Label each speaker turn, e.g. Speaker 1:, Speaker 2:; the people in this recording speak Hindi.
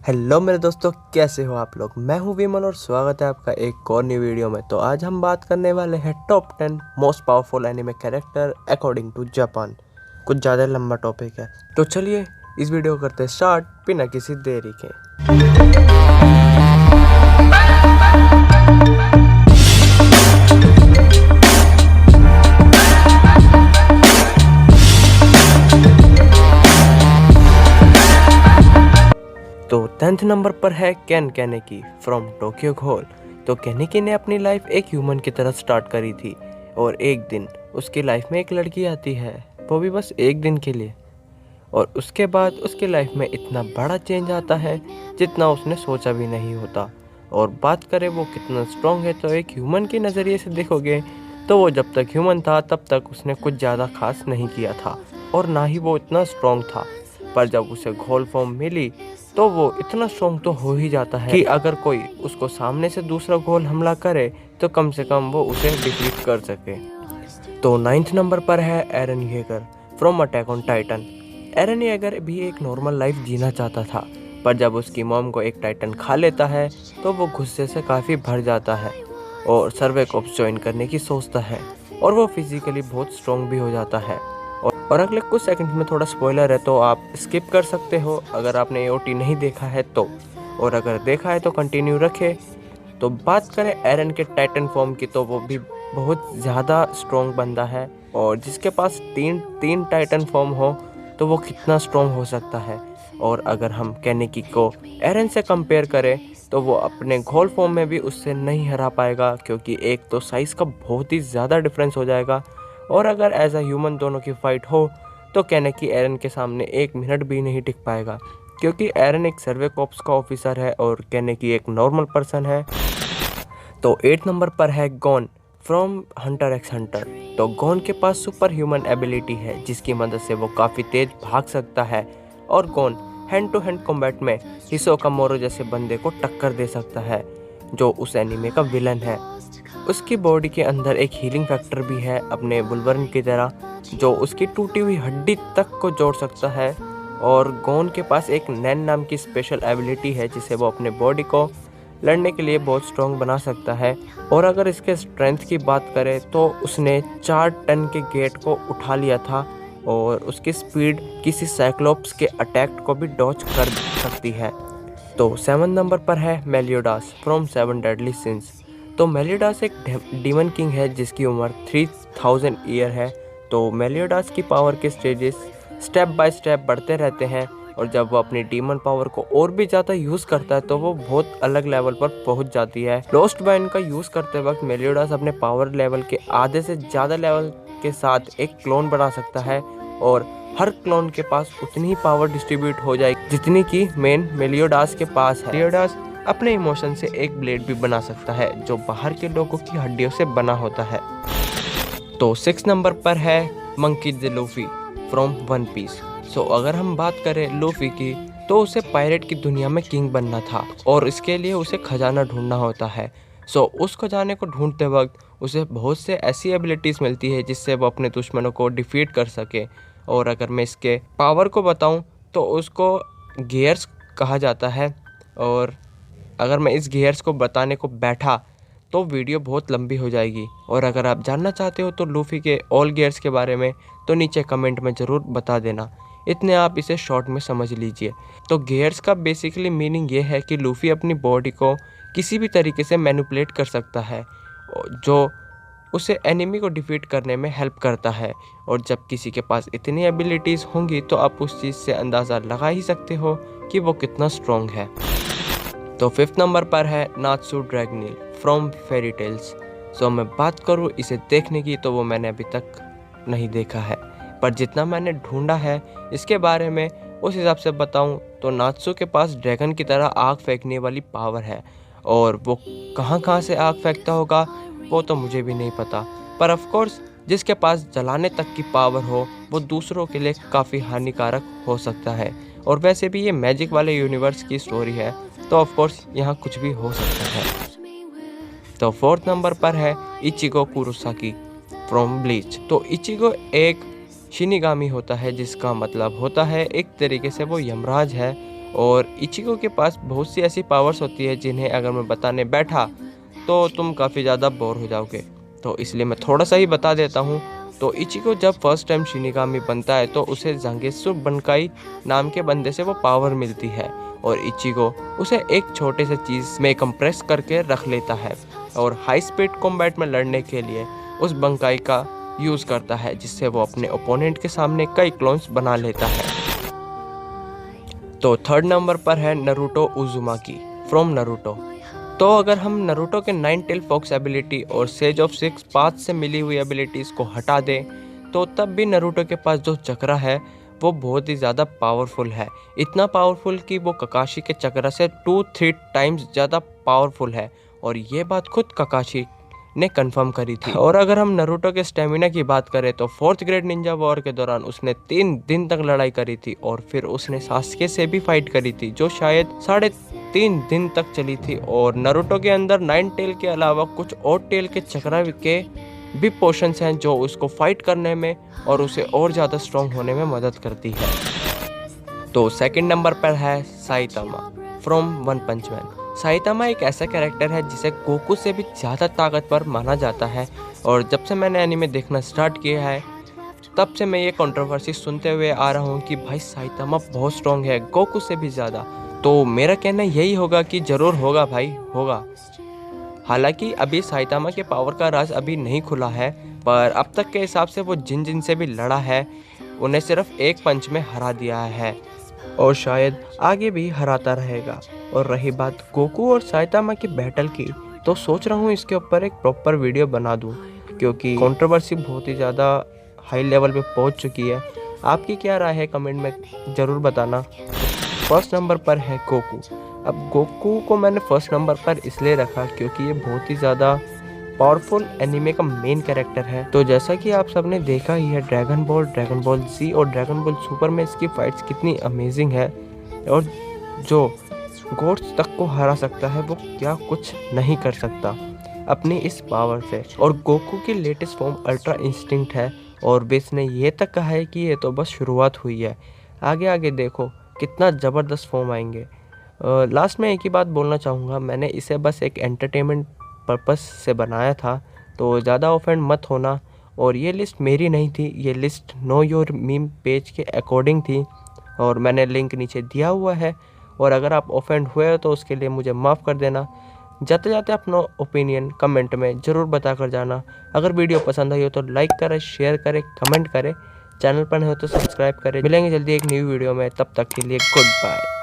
Speaker 1: हेलो मेरे दोस्तों, कैसे हो आप लोग। मैं हूं विमल और स्वागत है आपका एक और नई वीडियो में। तो आज हम बात करने वाले हैं top 10 most powerful anime character according to Japan. कुछ ज़्यादा लंबा टॉपिक है, तो चलिए इस वीडियो को करते स्टार्ट बिना किसी देरी के। तो 10th नंबर पर है केन कैनेकी फ्रॉम टोक्यो घोल। तो कैनेकी ने अपनी लाइफ एक ह्यूमन की तरह स्टार्ट करी थी और एक दिन उसकी लाइफ में एक लड़की आती है, वो भी बस एक दिन के लिए। और उसके बाद उसकी लाइफ में इतना बड़ा चेंज आता है जितना उसने सोचा भी नहीं होता। और बात करें वो कितना स्ट्रॉन्ग है, तो एक ह्यूमन के नज़रिए से देखोगे तो वो जब तक ह्यूमन था तब तक उसने कुछ ज़्यादा खास नहीं किया था और ना ही वो इतना स्ट्रॉन्ग था। पर जब उसे घोल फॉर्म मिली तो वो इतना स्ट्रॉन्ग तो हो ही जाता है कि अगर कोई उसको सामने से दूसरा घोल हमला करे तो कम से कम वो उसे डिफीट कर सके। तो 9th नंबर पर है Eren Yeager from attack on Titan. Eren Yeager भी एक नॉर्मल लाइफ जीना चाहता था, पर जब उसकी मॉम को एक टाइटन खा लेता है तो वो गुस्से से काफ़ी भर जाता है और सर्वे कॉर्प्स ज्वाइन करने की सोचता है और वो फिजिकली बहुत स्ट्रॉन्ग भी हो जाता है। और अगले कुछ सेकंड में थोड़ा स्पॉइलर है तो आप स्किप कर सकते हो अगर आपने एओटी नहीं देखा है तो, और अगर देखा है तो कंटिन्यू रखें। तो बात करें एरन के टाइटन फॉर्म की, तो वो भी बहुत ज़्यादा स्ट्रॉन्ग बंदा है और जिसके पास तीन टाइटन फॉर्म हो तो वो कितना स्ट्रॉन्ग हो सकता है। और अगर हम कैनेकी को एरन से कंपेयर करें तो वो अपने घोल फॉर्म में भी उससे नहीं हरा पाएगा, क्योंकि एक तो साइज़ का बहुत ही ज़्यादा डिफरेंस हो जाएगा। और अगर एज अ ह्यूमन दोनों की फाइट हो तो कैनेकी एरन के सामने एक मिनट भी नहीं टिक पाएगा, क्योंकि एरन एक सर्वे कॉर्प्स का ऑफिसर है और कैनेकी एक नॉर्मल पर्सन है। तो 8 नंबर पर है gone from Hunter x Hunter. तो गॉन के पास सुपर ह्यूमन एबिलिटी है जिसकी मदद से वो काफ़ी तेज भाग सकता है और गॉन हैंड टू हैंड कॉम्बैट में हिसोका मोरो जैसे बंदे को टक्कर दे सकता है जो उस एनीमे का विलन है। उसकी बॉडी के अंदर एक हीलिंग फैक्टर भी है अपने वुल्वरन की तरह, जो उसकी टूटी हुई हड्डी तक को जोड़ सकता है। और गॉन के पास एक नैन नाम की स्पेशल एबिलिटी है जिससे वो अपने बॉडी को लड़ने के लिए बहुत स्ट्रॉन्ग बना सकता है। और अगर इसके स्ट्रेंथ की बात करें तो उसने 4 टन के गेट को उठा लिया था और उसकी स्पीड किसी साइक्लोप्स के अटैक को भी डॉच कर सकती है। तो 7 नंबर पर है मेलियोडास फ्रॉम 7 डेडली सिंस। तो मेलियोडास एक डीमन किंग है जिसकी उम्र 3000 ईयर है। तो मेलियोडास की पावर के स्टेजेस स्टेप बाय स्टेप बढ़ते रहते हैं और जब वो अपनी डीमन पावर को और भी ज़्यादा यूज़ करता है तो वो बहुत अलग लेवल पर पहुंच जाती है। लोस्ट बाइन का यूज़ करते वक्त मेलियोडास अपने पावर लेवल के आधे से ज़्यादा लेवल के साथ एक क्लोन बना सकता है और हर क्लोन के पास उतनी ही पावर डिस्ट्रीब्यूट हो जाएगी जितनी कि मेन मेलियोडास के पास है। मेलियोडास अपने इमोशन से एक ब्लेड भी बना सकता है जो बाहर के लोगों की हड्डियों से बना होता है। तो 6 नंबर पर है Monkey D Luffy from One Piece. So अगर हम बात करें लूफी की तो उसे पायरेट की दुनिया में किंग बनना था और इसके लिए उसे खजाना ढूंढना होता है। सो उस खजाने को ढूंढते वक्त उसे बहुत से ऐसी एबिलिटीज़ मिलती है जिससे वो अपने दुश्मनों को डिफीट कर सके। और अगर मैं इसके पावर को बताऊं तो उसको गियर्स कहा जाता है, और अगर मैं इस गियर्स को बताने को बैठा तो वीडियो बहुत लंबी हो जाएगी। और अगर आप जानना चाहते हो तो लूफी के ऑल गियर्स के बारे में तो नीचे कमेंट में ज़रूर बता देना, इतने आप इसे शॉर्ट में समझ लीजिए। तो गियर्स का बेसिकली मीनिंग ये है कि लूफी अपनी बॉडी को किसी भी तरीके से मैनिपुलेट कर सकता है जो उसे एनिमी को डिफीट करने में हेल्प करता है। और जब किसी के पास इतनी एबिलिटीज़ होंगी तो आप उस चीज़ से अंदाज़ा लगा ही सकते हो कि वो कितना स्ट्रॉन्ग है। तो 5th नंबर पर है नात्सु ड्रैगनील फ्रॉम फेरी टेल्स। सो मैं बात करूँ इसे देखने की तो वो मैंने अभी तक नहीं देखा है, पर जितना मैंने ढूंढा है इसके बारे में उस हिसाब से बताऊं तो नात्सु के पास ड्रैगन की तरह आग फेंकने वाली पावर है और वो कहाँ से आग फेंकता होगा वो तो मुझे भी नहीं पता। पर ऑफ कोर्स जिसके पास जलाने तक की पावर हो वो दूसरों के लिए काफ़ी हानिकारक हो सकता है। और वैसे भी ये मैजिक वाले यूनिवर्स की स्टोरी है तो ऑफ कोर्स यहाँ कुछ भी हो सकता है। तो 4th नंबर पर है इचिगो कुरोसाकी फ्रॉम ब्लीच। तो इचिगो एक शिनिगामी होता है जिसका मतलब होता है एक तरीके से वो यमराज है और इचिको के पास बहुत सी ऐसी पावर्स होती है जिन्हें अगर मैं बताने बैठा तो तुम काफ़ी ज़्यादा बोर हो जाओगे, तो इसलिए मैं थोड़ा सा ही बता देता हूँ। तो इचिको जब फर्स्ट टाइम शिनिगामी बनता है तो उसे जांगेत्सु बनकाई नाम के बंदे से वो पावर मिलती है और इचिको उसे एक छोटे से चीज़ में कंप्रेस करके रख लेता है और हाई स्पीड कॉम्बैट में लड़ने के लिए उस बंकाई का यूज़ करता है, जिससे वो अपने ओपोनेंट के सामने कई क्लोन्स बना लेता है। तो थर्ड नंबर पर है नारुतो उज़ुमाकी फ्रॉम नारुतो। तो अगर हम नारुतो के 9 टेल फॉक्स एबिलिटी और सेज ऑफ 6 पाथ से मिली हुई एबिलिटीज़ को हटा दें तो तब भी नारुतो के पास जो चक्रा है वो बहुत ही ज़्यादा पावरफुल है। इतना पावरफुल कि वो ककाशी के चक्रा से 2-3 टाइम्स ज़्यादा पावरफुल है और ये बात खुद ककाशी ने कंफर्म करी थी। और अगर हम नारुतो के स्टेमिना की बात करें तो 4th ग्रेड निंजा वॉर के दौरान उसने 3 दिन तक लड़ाई करी थी और फिर उसने सास्के से भी फाइट करी थी जो शायद 3.5 दिन तक चली थी। और नारुतो के अंदर 9 टेल के अलावा कुछ और टेल के चक्रा के भी पोशंस हैं जो उसको फाइट करने में और उसे और ज़्यादा स्ट्रॉन्ग होने में मदद करती है। तो सेकंड नंबर पर है Saitama from One Punch Man. Saitama एक ऐसा कैरेक्टर है जिसे गोकू से भी ज़्यादा ताकतवर माना जाता है और जब से मैंने एनीमे देखना स्टार्ट किया है तब से मैं ये कंट्रोवर्सी सुनते हुए आ रहा हूँ कि भाई साइतामा बहुत स्ट्रॉन्ग है गोकू से भी ज़्यादा। तो मेरा कहना यही होगा कि ज़रूर होगा भाई, होगा। हालांकि अभी साइतामा के पावर का राज अभी नहीं खुला है, पर अब तक के हिसाब से वो जिन से भी लड़ा है उन्हें सिर्फ एक पंच में हरा दिया है और शायद आगे भी हराता रहेगा। और रही बात गोकू और साइतामा की बैटल की, तो सोच रहा हूँ इसके ऊपर एक प्रॉपर वीडियो बना दूँ क्योंकि कंट्रोवर्सी बहुत ही ज़्यादा हाई लेवल पे पहुँच चुकी है। आपकी क्या राय है कमेंट में ज़रूर बताना। फर्स्ट नंबर पर है गोकू। अब गोकू को मैंने फर्स्ट नंबर पर इसलिए रखा क्योंकि ये बहुत ही ज़्यादा पावरफुल एनीमे का मेन कैरेक्टर है। तो जैसा कि आप सबने देखा ही है ड्रैगन बॉल जी और ड्रैगन बॉल सुपर में इसकी फाइट्स कितनी अमेजिंग है और जो गॉड्स तक को हरा सकता है वो क्या कुछ नहीं कर सकता अपनी इस पावर से। और गोकू की लेटेस्ट फॉर्म अल्ट्रा इंस्टिंक्ट है और बेस ने ये तक कहा है कि ये तो बस शुरुआत हुई है, आगे आगे देखो कितना ज़बरदस्त फॉर्म आएंगे। लास्ट में एक ही बात बोलना चाहूँगा, मैंने इसे बस एक एंटरटेनमेंट पर्पस से बनाया था, तो ज़्यादा ऑफेंड मत होना। और ये लिस्ट मेरी नहीं थी, ये list know your meme page के अकॉर्डिंग थी और मैंने लिंक नीचे दिया हुआ है। और अगर आप ऑफेंड हुए हो तो उसके लिए मुझे माफ़ कर देना। जाते जाते अपना ओपिनियन कमेंट में ज़रूर बता कर जाना। अगर वीडियो पसंद आई हो तो लाइक करें, शेयर करें, कमेंट करें। चैनल पर नहीं हो तो सब्सक्राइब करें। मिलेंगे जल्दी एक न्यू वीडियो में, तब तक के लिए गुड बाय।